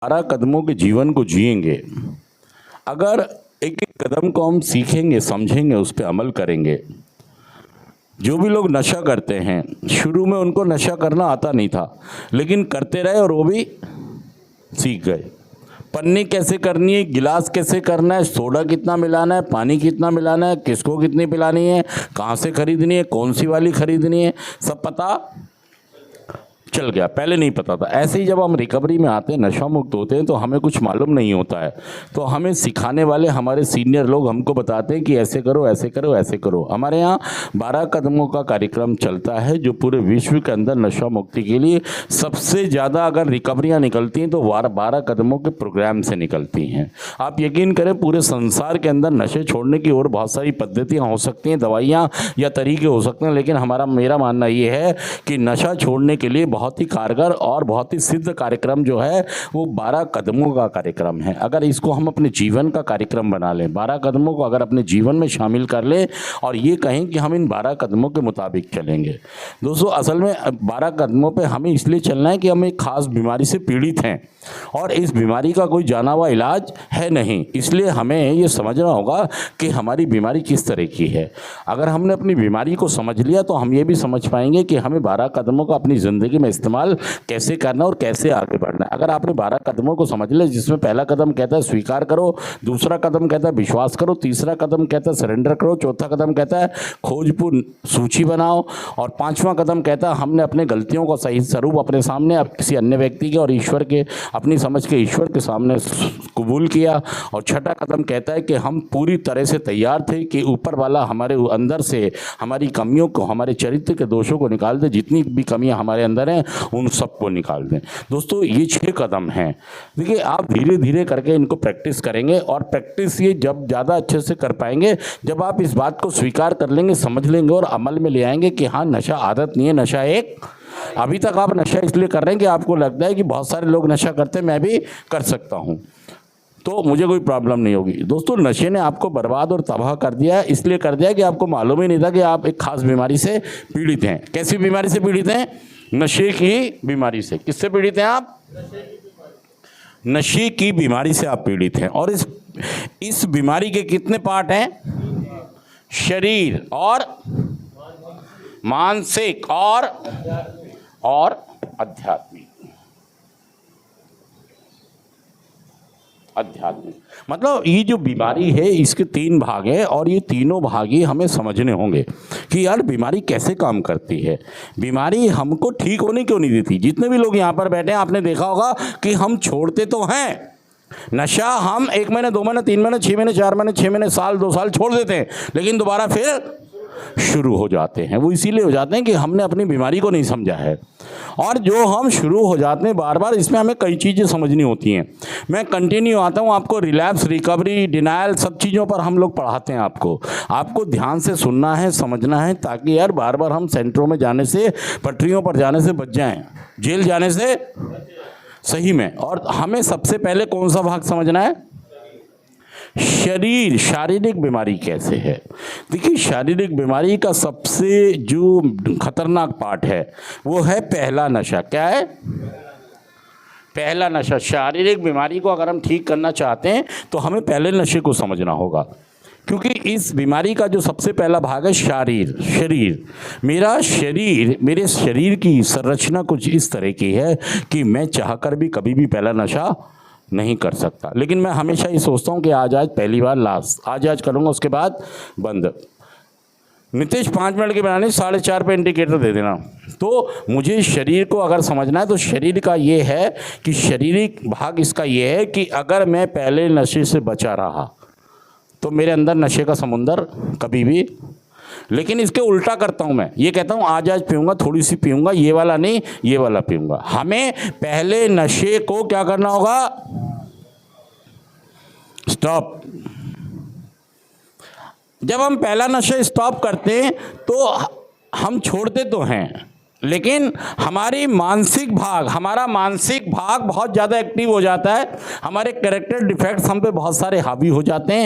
12 कदमों के जीवन को जिएंगे, अगर एक एक कदम को हम सीखेंगे, समझेंगे, उस पर अमल करेंगे। जो भी लोग नशा करते हैं, शुरू में उनको नशा करना आता नहीं था, लेकिन करते रहे और वो भी सीख गए। पन्नी कैसे करनी है, गिलास कैसे करना है, सोडा कितना मिलाना है, पानी कितना मिलाना है, किसको कितनी पिलानी है, कहाँ से खरीदनी है, कौन सी वाली खरीदनी है, सब पता चल गया। पहले नहीं पता था। ऐसे ही जब हम रिकवरी में आते हैं, नशा मुक्त होते हैं, तो हमें कुछ मालूम नहीं होता है, तो हमें सिखाने वाले हमारे सीनियर लोग हमको बताते हैं कि ऐसे करो, ऐसे करो, ऐसे करो। हमारे यहाँ 12 कदमों का कार्यक्रम चलता है, जो पूरे विश्व के अंदर नशा मुक्ति के लिए सबसे ज़्यादा अगर रिकवरियाँ निकलती हैं तो 12 कदमों के प्रोग्राम से निकलती हैं। आप यकीन करें, पूरे संसार के अंदर नशे छोड़ने की और बहुत सारी पद्धतियाँ हो सकती हैं, दवाइयाँ या तरीके हो सकते हैं, लेकिन मेरा मानना ये है कि नशा छोड़ने के लिए बहुत ही कारगर और बहुत ही सिद्ध कार्यक्रम जो है वो 12 कदमों का कार्यक्रम है। अगर इसको हम अपने जीवन का कार्यक्रम बना लें, 12 कदमों को अगर अपने जीवन में शामिल कर लें और ये कहें कि हम इन 12 कदमों के मुताबिक चलेंगे। दोस्तों, असल में 12 कदमों पे हमें इसलिए चलना है कि हम एक खास बीमारी से पीड़ित हैं और इस बीमारी का कोई जाना हुआ इलाज है नहीं, इसलिए हमें ये समझना होगा कि हमारी बीमारी किस तरह की है। अगर हमने अपनी बीमारी को समझ लिया तो हम ये भी समझ पाएंगे कि हमें 12 कदमों का अपनी ज़िंदगी में इस्तेमाल कैसे करना और कैसे आगे बढ़ना है। अगर आपने 12 कदमों को समझ लिया, जिसमें पहला कदम कहता है स्वीकार करो, दूसरा कदम कहता है विश्वास करो, तीसरा कदम कहता है सरेंडर करो, चौथा कदम कहता है खोजपूर्ण सूची बनाओ और पांचवा कदम कहता है हमने अपने गलतियों का सही स्वरूप अपने सामने, अब किसी अन्य व्यक्ति के और ईश्वर के, अपनी समझ के ईश्वर के सामने कबूल किया। और छठा कदम कहता है कि हम पूरी तरह से तैयार थे कि ऊपर वाला हमारे अंदर से हमारी कमियों को, हमारे चरित्र के दोषों को निकाल दे, जितनी भी कमियां हमारे अंदर हैं उन सबको निकाल दें। दोस्तों, ये 6 कदम हैं। देखिए, आप धीरे धीरे करके इनको प्रैक्टिस करेंगे और प्रैक्टिस ये जब ज़्यादा अच्छे से कर पाएंगे जब आप इस बात को स्वीकार कर लेंगे, समझ लेंगे और अमल में ले आएंगे कि हाँ, नशा आदत नहीं है, नशा एक, अभी तक आप नशा इसलिए कर रहे हैं कि आपको लगता है कि बहुत सारे लोग नशा करते हैं, मैं भी कर सकता हूं, तो मुझे कोई प्रॉब्लम नहीं होगी। दोस्तों, नशे ने आपको बर्बाद और तबाह कर दिया, इसलिए कर दिया कि आपको मालूम ही नहीं था कि आप एक खास बीमारी से पीड़ित हैं। कैसी बीमारी से पीड़ित हैं? नशे की बीमारी से। किससे पीड़ित हैं आप? नशे की बीमारी से आप पीड़ित हैं। और इस बीमारी के कितने पार्ट हैं? शरीर और मानसिक और आध्यात्मिक। मतलब ये जो बीमारी है इसके 3 भाग हैं और ये तीनों भाग ही हमें समझने होंगे कि यार बीमारी कैसे काम करती है। बीमारी हमको ठीक होने क्यों नहीं देती? जितने भी लोग यहाँ पर बैठे हैं, आपने देखा होगा कि हम छोड़ते तो हैं नशा, हम 1 महीने, 2 महीने, 3 महीने, 6 महीने, 4 महीने, 6 महीने, साल, 2 साल छोड़ देते हैं, लेकिन दोबारा फिर शुरू हो जाते हैं। वो इसीलिए हो जाते हैं कि हमने अपनी बीमारी को नहीं समझा है। और जो हम शुरू हो जाते हैं बार बार, इसमें हमें कई चीज़ें समझनी होती हैं। मैं कंटिन्यू आता हूँ, आपको रिलैप्स, रिकवरी, डिनायल, सब चीज़ों पर हम लोग पढ़ाते हैं। आपको ध्यान से सुनना है, समझना है, ताकि यार बार बार हम सेंटरों में जाने से, पटरियों पर जाने से बच जाएं, जेल जाने से सही में। और हमें सबसे पहले कौन सा भाग समझना है? शरीर, शारीरिक बीमारी कैसे है। देखिए, शारीरिक बीमारी का सबसे जो खतरनाक पार्ट है वो है पहला नशा। क्या है? पहला नशा। शारीरिक बीमारी को अगर हम ठीक करना चाहते हैं तो हमें पहले नशे को समझना होगा, क्योंकि इस बीमारी का जो सबसे पहला भाग है शरीर। मेरे शरीर की संरचना कुछ इस तरह की है कि मैं चाहकर भी कभी भी पहला नशा नहीं कर सकता। लेकिन मैं हमेशा ये सोचता हूँ कि आज पहली बार लास्ट, आज करूँगा, उसके बाद बंद। नितेश 5 मिनट की बनानी, 4:30 पे इंडिकेटर दे देना। तो मुझे शरीर को अगर समझना है तो शरीर का ये है कि शारीरिक भाग इसका ये है कि अगर मैं पहले नशे से बचा रहा तो मेरे अंदर नशे का समुंदर कभी भी, लेकिन इसके उल्टा करता हूं मैं, ये कहता हूं आज पीऊंगा, थोड़ी सी पीऊंगा, ये वाला नहीं, ये वाला पीऊंगा। हमें पहले नशे को क्या करना होगा? स्टॉप। जब हम पहला नशा स्टॉप करते हैं तो हम छोड़ते तो हैं, लेकिन हमारा मानसिक भाग बहुत ज़्यादा एक्टिव हो जाता है। हमारे कैरेक्टर डिफेक्ट्स हम पे बहुत सारे हावी हो जाते हैं